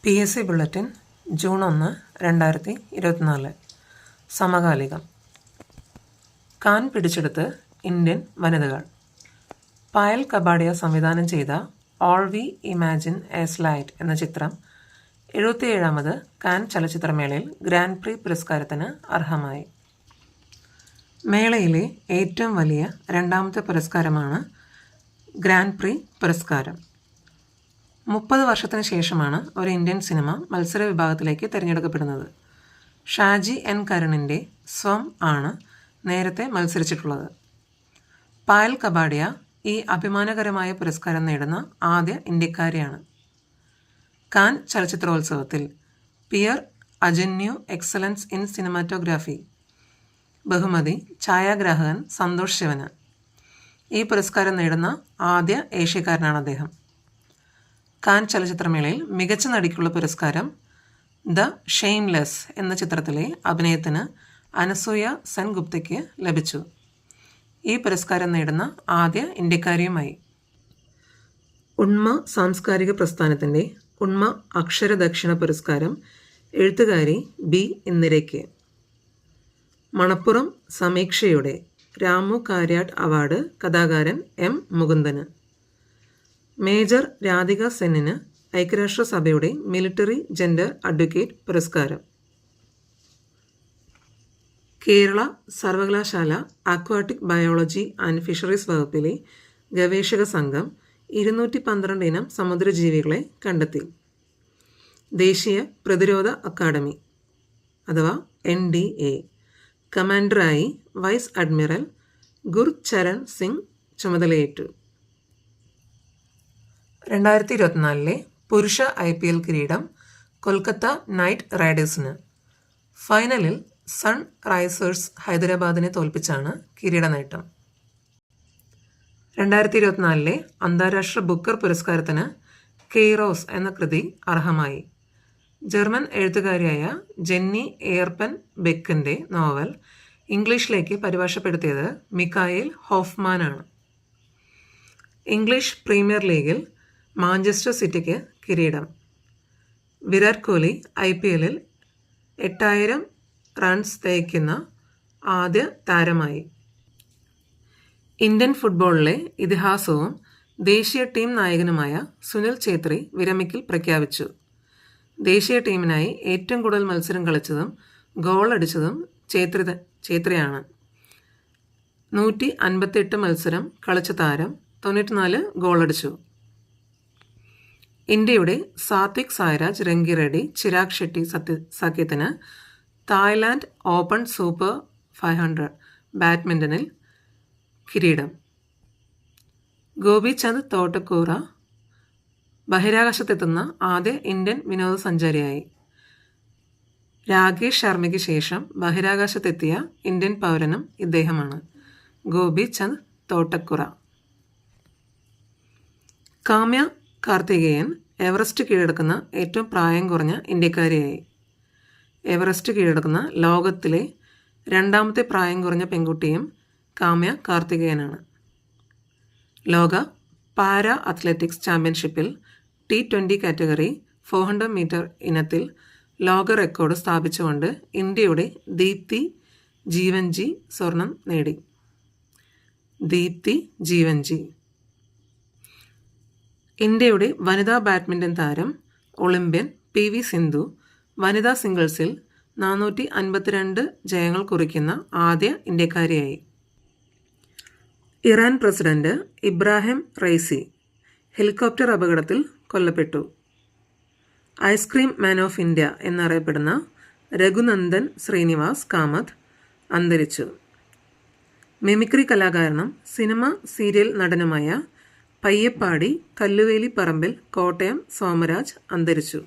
PSC bulletin June 1, 2024. സമകാലികം. Can പിടിച്ചെടുത്ത് Indian വനിതകൾ. പായൽ കപാഡിയ സംവിധാനം ചെയ്ത all we imagine a slight എന്ന ചിത്രം 77ാമത് കാൻ ചലച്ചിത്രമേളയിൽ ഗ്രാൻഡ് പ്രീ പുരസ്കാരത്തിന് അർഹമായി. മേളയിലെ ഏറ്റവും വലിയ രണ്ടാമത്തെ പുരസ്കാരമാണ് ഗ്രാൻഡ് പ്രീ പുരസ്കാരം. 30 വർഷത്തിന് ശേഷമാണ് ഒരു ഇന്ത്യൻ സിനിമ മത്സര വിഭാഗത്തിലേക്ക് തിരഞ്ഞെടുക്കപ്പെടുന്നത്. ഷാജി എൻ കരുണിൻ്റെ സ്വം ആണ് നേരത്തെ മത്സരിച്ചിട്ടുള്ളത്. പായൽ കപാഡിയ ഈ അഭിമാനകരമായ പുരസ്കാരം നേടുന്ന ആദ്യ ഇന്ത്യക്കാരിയാണ്. കാൻ ചലച്ചിത്രോത്സവത്തിൽ പിയർ അജന്യു എക്സലൻസ് ഇൻ സിനിമാറ്റോഗ്രാഫി ബഹുമതി ഛായാഗ്രാഹകൻ സന്തോഷ് ശിവന്. ഈ പുരസ്കാരം നേടുന്ന ആദ്യ ഏഷ്യക്കാരനാണ് അദ്ദേഹം. കാൻ ചലച്ചിത്രമേളയിൽ മികച്ച നടിക്കുള്ള പുരസ്കാരം ദ ഷെയിംലെസ് എന്ന ചിത്രത്തിലെ അഭിനയത്തിന് അനസൂയ സെൻഗുപ്തയ്ക്ക് ലഭിച്ചു. ഈ പുരസ്കാരം നേടുന്ന ആദ്യ ഇന്ത്യക്കാരിയുമായി. ഉണ്മ സാംസ്കാരിക പ്രസ്ഥാനത്തിൻ്റെ ഉണ്മ അക്ഷരദക്ഷിണ പുരസ്കാരം എഴുത്തുകാരി ബി ഇന്ദിരയ്ക്ക്. മണപ്പുറം സമീക്ഷയുടെ രാമു കാര്യാട്ട് അവാർഡ് കഥാകാരൻ എം മുകുന്ദന്. മേജർ രാധിക സെന്നിന് ഐക്യരാഷ്ട്രസഭയുടെ മിലിറ്ററി ജെൻഡർ അഡ്വക്കേറ്റ് പുരസ്കാരം. കേരള സർവകലാശാല അക്വാട്ടിക് ബയോളജി ആൻഡ് ഫിഷറീസ് വകുപ്പിലെ ഗവേഷക സംഘം 212 ഇനം സമുദ്രജീവികളെ കണ്ടെത്തി. ദേശീയ പ്രതിരോധ അക്കാദമി അഥവാ NDA കമാൻഡറായി വൈസ് അഡ്മിറൽ ഗുർചരൺ സിംഗ് ചുമതലയേറ്റു. 2024 പുരുഷ IPL കിരീടം കൊൽക്കത്ത നൈറ്റ് റൈഡേഴ്സിന്. ഫൈനലിൽ സൺ റൈസേഴ്സ് ഹൈദരാബാദിനെ തോൽപ്പിച്ചാണ് കിരീട നേട്ടം. 2024 അന്താരാഷ്ട്ര ബുക്കർ പുരസ്കാരത്തിന് കെയ്റോസ് എന്ന കൃതി അർഹമായി. ജർമ്മൻ എഴുത്തുകാരിയായ ജെന്നി എയർപെൻ ബെക്കിൻ്റെ നോവൽ ഇംഗ്ലീഷിലേക്ക് പരിഭാഷപ്പെടുത്തിയത് മിക്കായേൽ ഹോഫ്മാനാണ്. ഇംഗ്ലീഷ് പ്രീമിയർ ലീഗിൽ മാഞ്ചസ്റ്റർ സിറ്റിക്ക് കിരീടം. വിരാട് കോഹ്ലി IPL 8000 റൺസ് തികയ്ക്കുന്ന ആദ്യ താരമായി. ഇന്ത്യൻ ഫുട്ബോളിലെ ഇതിഹാസവും ദേശീയ ടീം നായകനുമായ സുനിൽ ഛേത്രി വിരമിക്കൽ പ്രഖ്യാപിച്ചു. ദേശീയ ടീമിനായി ഏറ്റവും കൂടുതൽ മത്സരം കളിച്ചതും ഗോൾ അടിച്ചതും ഛേത്രിയാണ്. 158 മത്സരം കളിച്ച താരം 94 ഗോളടിച്ചു. ഇന്ത്യയുടെ സാത്വിക് സായ്രാജ് രംഗിറെഡ്ഡി ചിരാഗ് ഷെട്ടി സഖ്യത്തിന് തായ്ലാൻഡ് ഓപ്പൺ സൂപ്പർ 500 ബാഡ്മിൻ്റണിൽ കിരീടം. ഗോപിചന്ദ് തോട്ടക്കൂറ ബഹിരാകാശത്തെത്തുന്ന ആദ്യ ഇന്ത്യൻ വിനോദസഞ്ചാരിയായി. രാകേഷ് ശർമ്മയ്ക്ക് ശേഷം ബഹിരാകാശത്തെത്തിയ ഇന്ത്യൻ പൗരനും ഇദ്ദേഹമാണ്. ഗോപിചന്ദ് തോട്ടക്കുറ. കാമ്യ കാർത്തികേയൻ എവറസ്റ്റ് കീഴടക്കുന്ന ഏറ്റവും പ്രായം കുറഞ്ഞ ഇന്ത്യക്കാരിയായി. എവറസ്റ്റ് കീഴടക്കുന്ന ലോകത്തിലെ രണ്ടാമത്തെ പ്രായം കുറഞ്ഞ പെൺകുട്ടിയും കാമ്യ കാർത്തികേയനാണ്. ലോക പാരാ അത്ലറ്റിക്സ് ചാമ്പ്യൻഷിപ്പിൽ T20 കാറ്റഗറി 400 മീറ്റർ ഇനത്തിൽ ലോക റെക്കോർഡ് സ്ഥാപിച്ചുകൊണ്ട് ഇന്ത്യയുടെ ദീപ്തി ജീവൻജി സ്വർണം നേടി. ദീപ്തി ജീവൻജി. ഇന്ത്യയുടെ വനിതാ ബാഡ്മിൻ്റൺ താരം ഒളിമ്പ്യൻ PV സിന്ധു വനിതാ സിംഗിൾസിൽ 452 ജയങ്ങൾ കുറിക്കുന്ന ആദ്യ ഇന്ത്യക്കാരിയായി. Iran president Ebrahim Raisi helicopter അപകടത്തിൽ കൊല്ലപ്പെട്ടു. ഐസ്ക്രീം മാൻ ഓഫ് ഇന്ത്യ എന്നറിയപ്പെടുന്ന രഘുനന്ദൻ ശ്രീനിവാസ് കാമത്ത് അന്തരിച്ചു. മിമിക്രി കലാകാരനും സിനിമ സീരിയൽ നടനുമായ പയ്യപ്പാടി കല്ലുവേലി പറമ്പിൽ കോട്ടയം സോമരാജ് അന്തരിച്ചു.